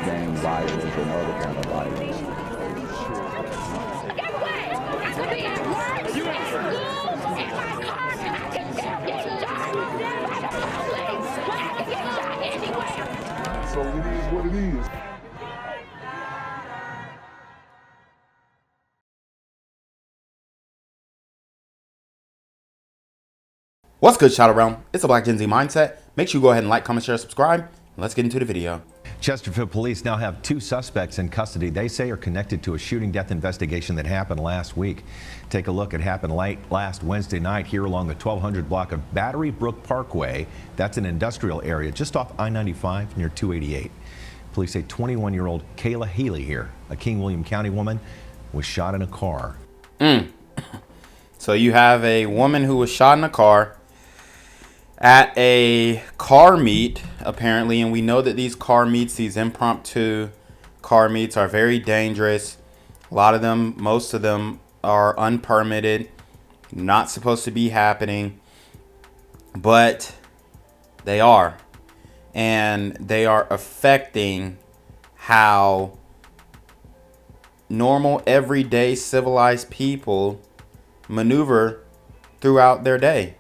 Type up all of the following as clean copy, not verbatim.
gang violence and other kind of violence. Get away! I could be at work, at school, in my car, I can still get shot by the police, but I can get shot anywhere. So it is what it is. What's good, Shadow Realm? It's the Black Gen Z Mindset. Make sure you go ahead and like, comment, share, subscribe, and let's get into the video. Chesterfield police now have 2 suspects in custody they say are connected to a shooting death investigation that happened last week. Take a look. It happened late last Wednesday night here along the 1200 block of Battery Brook Parkway. That's an industrial area just off I-95 near 288. Police say 21-year-old Kayla Healey here, a King William County woman, was shot in a car. So you have a woman who was shot in a car at a car meet, apparently, and we know that these car meets, these impromptu car meets, are very dangerous. A lot of them, most of them, are unpermitted, not supposed to be happening, but they are. And they are affecting how normal, everyday, civilized people maneuver throughout their day.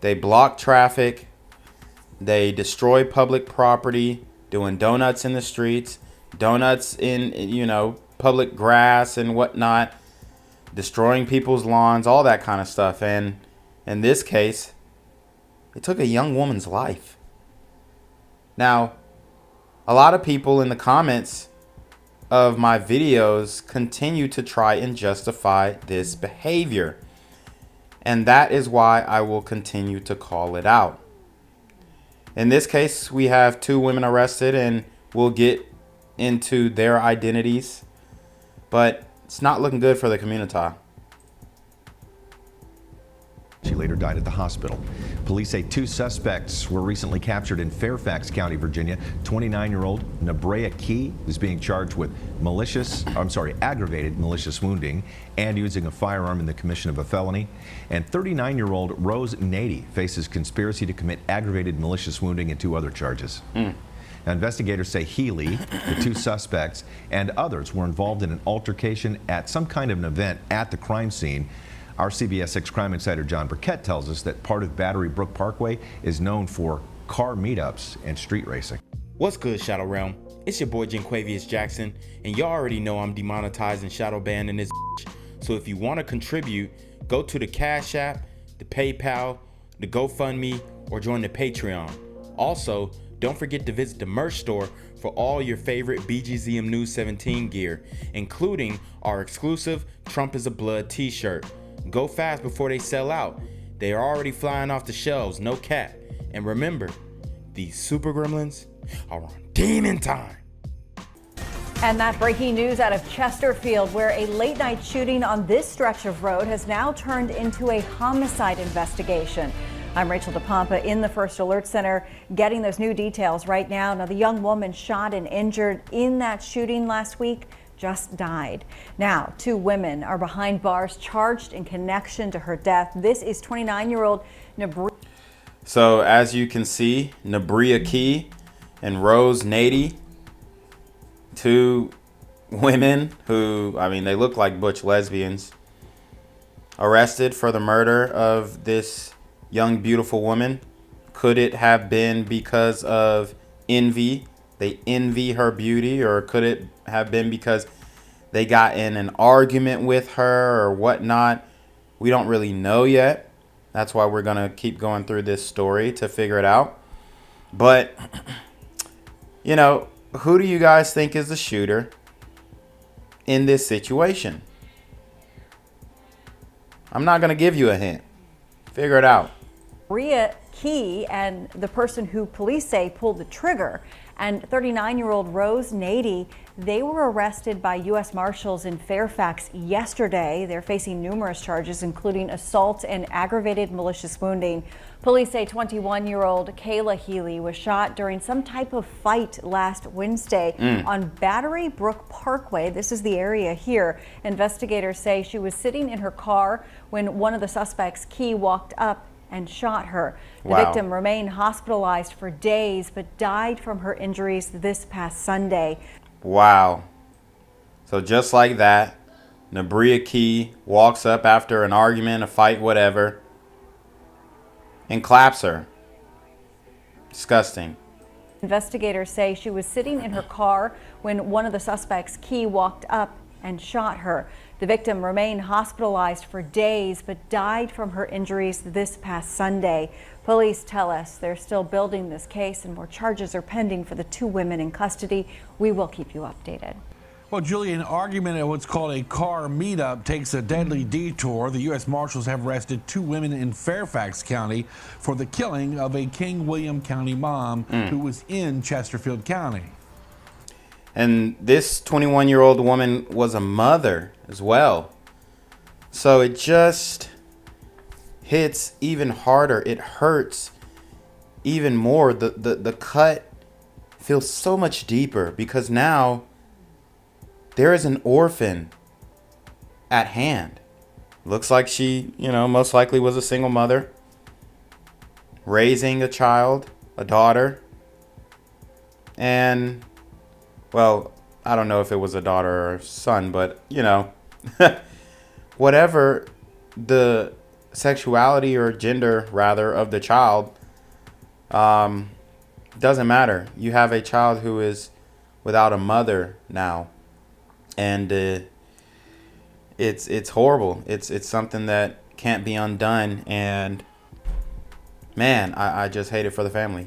They block traffic, they destroy public property, doing donuts in the streets, donuts in, public grass and whatnot, destroying people's lawns, all that kind of stuff. And in this case, it took a young woman's life. Now, a lot of people in the comments of my videos continue to try and justify this behavior. And that is why I will continue to call it out. In this case, we have 2 women arrested, and we'll get into their identities. But it's not looking good for the community. She later died at the hospital. Police say 2 suspects were recently captured in Fairfax County, Virginia. 29-year-old Nibreya is being charged with aggravated malicious wounding and using a firearm in the commission of a felony. And 39-year-old Rose Nady faces conspiracy to commit aggravated malicious wounding and 2 other charges. Now, investigators say Healey, the 2 suspects, and others were involved in an altercation at some kind of an event at the crime scene. Our CBS 6 crime insider John Burkett tells us that part of Battery Brook Parkway is known for car meetups and street racing. What's good, Shadow Realm? It's your boy Janquavius Jackson, and y'all already know I'm demonetized and shadow banned in this bitch. So if you want to contribute, go to the Cash App, the PayPal, the GoFundMe, or join the Patreon. Also, don't forget to visit the merch store for all your favorite BGZM News 17 gear, including our exclusive Trump is a Blood t-shirt. Go fast before they sell out. They are already flying off the shelves, no cap. And remember, these super gremlins are on demon time. And that breaking news out of Chesterfield, where a late night shooting on this stretch of road has now turned into a homicide investigation. I'm Rachel DePompa in the First Alert Center, getting those new details right now. Now, the young woman shot and injured in that shooting last week just died. Now, 2 women are behind bars charged in connection to her death. This is 29-year-old Nibreya. So as you can see, Nibreya and Rose Nady, 2 women who, they look like butch lesbians, arrested for the murder of this young, beautiful woman. Could it have been because of envy? They envy her beauty, or could it have been because they got in an argument with her or whatnot? We don't really know yet. That's why we're going to keep going through this story to figure it out. But, who do you guys think is the shooter in this situation? I'm not going to give you a hint. Figure it out. Nibreya and the person who police say pulled the trigger, and 39-year-old Rose Nady, they were arrested by U.S. Marshals in Fairfax yesterday. They're facing numerous charges, including assault and aggravated malicious wounding. Police say 21-year-old Kayla Healey was shot during some type of fight last Wednesday on Battery Brook Parkway. This is the area here. Investigators say she was sitting in her car when one of the suspects, Key, walked up and shot her. The Wow. victim remained hospitalized for days but died from her injuries this past Sunday. Wow. So just like that, Nibreya Key walks up after an argument, a fight, whatever, and claps her. Disgusting. Investigators say she was sitting in her car when one of the suspects, Key, walked up and shot her. The victim remained hospitalized for days but died from her injuries this past Sunday. Police tell us they're still building this case and more charges are pending for the two women in custody. We will keep you updated. Well, Julie, an argument at what's called a car meetup takes a deadly detour. The U.S. Marshals have arrested two women in Fairfax County for the killing of a King William County mom who was in Chesterfield County. And this 21-year-old woman was a mother as well. So it just hits even harder. It hurts even more. The cut feels so much deeper because now there is an orphan at hand. Looks like she, most likely was a single mother raising a child, a daughter. And, well, I don't know if it was a daughter or son, but, whatever the sexuality or gender, rather, of the child, doesn't matter. You have a child who is without a mother now. And it's horrible. It's something that can't be undone. And man, I just hate it for the family.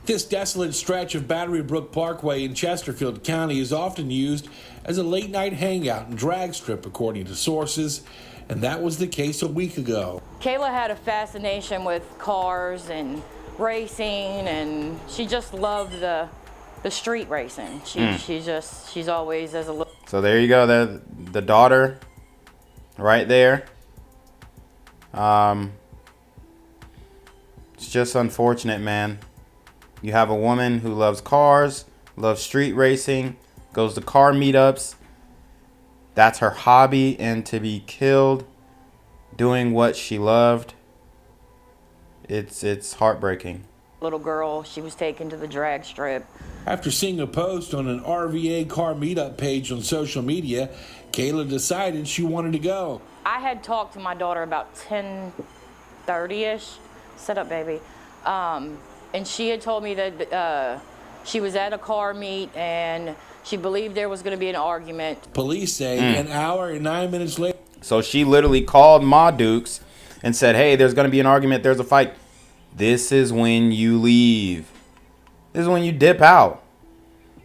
This desolate stretch of Battery Brook Parkway in Chesterfield County is often used as a late-night hangout and drag strip, according to sources, and that was the case a week ago. Kayla had a fascination with cars and racing, and she just loved the street racing. She's always as a little. So there you go. The daughter right there. It's just unfortunate, man. You have a woman who loves cars, loves street racing, goes to car meetups. That's her hobby, and to be killed doing what she loved, it's heartbreaking. Little girl, she was taken to the drag strip. After seeing a post on an RVA car meetup page on social media, Kayla decided she wanted to go. I had talked to my daughter about 10:30ish. Sit up, baby. And she had told me that she was at a car meet and she believed there was going to be an argument. Police say an hour and 9 minutes later. So she literally called Ma Dukes and said, hey, there's going to be an argument. There's a fight. This is when you leave. This is when you dip out.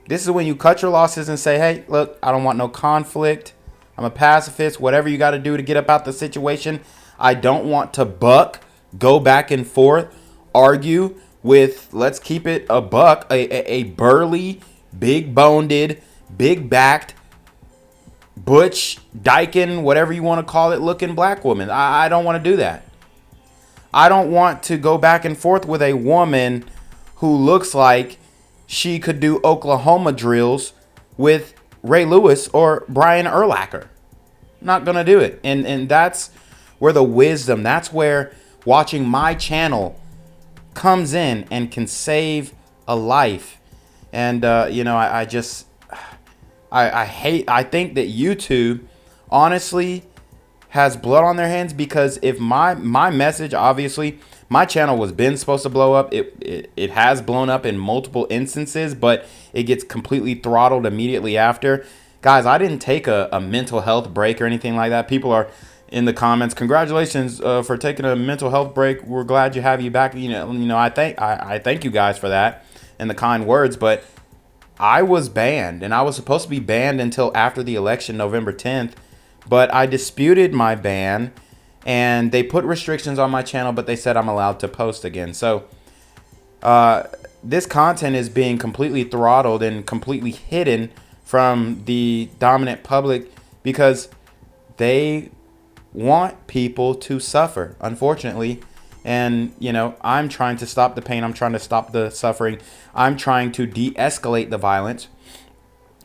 This is when you cut your losses and say, hey, look, I don't want no conflict. I'm a pacifist. Whatever you got to do to get up out the situation. I don't want to go back and forth, argue with, let's keep it a buck, a burly, big-boned, big-backed, butch, dyken, whatever you want to call it, looking black woman. I don't want to do that. I don't want to go back and forth with a woman who looks like she could do Oklahoma drills with Ray Lewis or Brian Urlacher. Not going to do it. And that's where the wisdom, that's where watching my channel comes in and can save a life. And, I think that YouTube, honestly, has blood on their hands, because if my message, obviously, my channel was been supposed to blow up. It has blown up in multiple instances, but it gets completely throttled immediately after. Guys, I didn't take a mental health break or anything like that. People are in the comments, congratulations for taking a mental health break. We're glad you have you back. I thank you guys for that and the kind words, but I was banned, and I was supposed to be banned until after the election, November 10th. But I disputed my ban, and they put restrictions on my channel, but they said I'm allowed to post again. So this content is being completely throttled and completely hidden from the dominant public because they want people to suffer, unfortunately. And, I'm trying to stop the pain. I'm trying to stop the suffering. I'm trying to de-escalate the violence,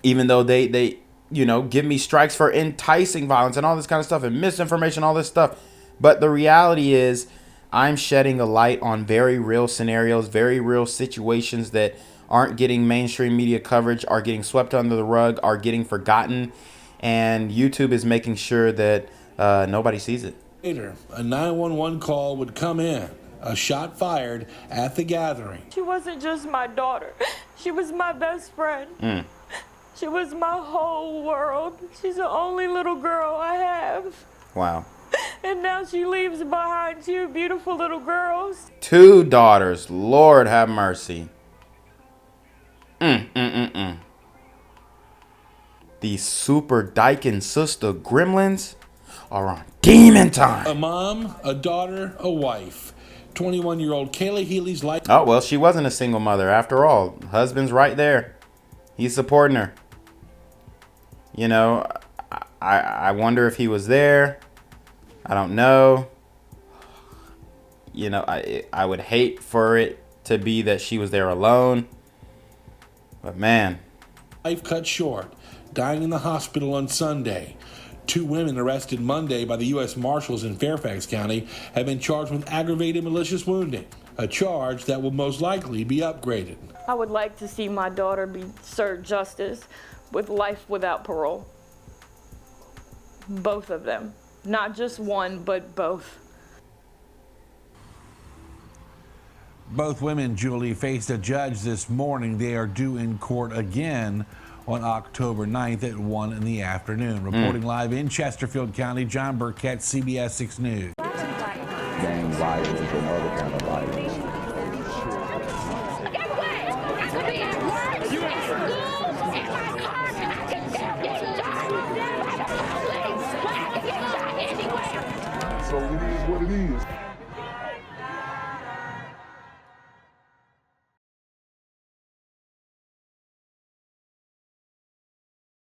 even though they give me strikes for enticing violence and all this kind of stuff and misinformation, all this stuff. But the reality is I'm shedding a light on very real scenarios, very real situations that aren't getting mainstream media coverage, are getting swept under the rug, are getting forgotten. And YouTube is making sure that nobody sees it. Later, a 911 call would come in. A shot fired at the gathering. She wasn't just my daughter. She was my best friend. She was my whole world. She's the only little girl I have. Wow. And now she leaves behind two beautiful little girls. 2 daughters. Lord have mercy. These super Dyken sister gremlins are on demon time. A mom, a daughter, a wife. 21-year-old Kayla Healey's life. Oh, well, she wasn't a single mother after all. Husband's right there. He's supporting her. You know, I wonder if he was there. I don't know. You know, I would hate for it to be that she was there alone. But man. Life cut short, dying in the hospital on Sunday. 2 women arrested Monday by the U.S. Marshals in Fairfax County have been charged with aggravated malicious wounding, a charge that will most likely be upgraded. I would like to see my daughter be served justice with life without parole. Both of them. Not just one, but both. Both women, Julie, faced a judge this morning. They are due in court again on October 9th at 1 in the afternoon. Reporting live in Chesterfield County, John Burkett, CBS 6 News. Gang violence and other kind of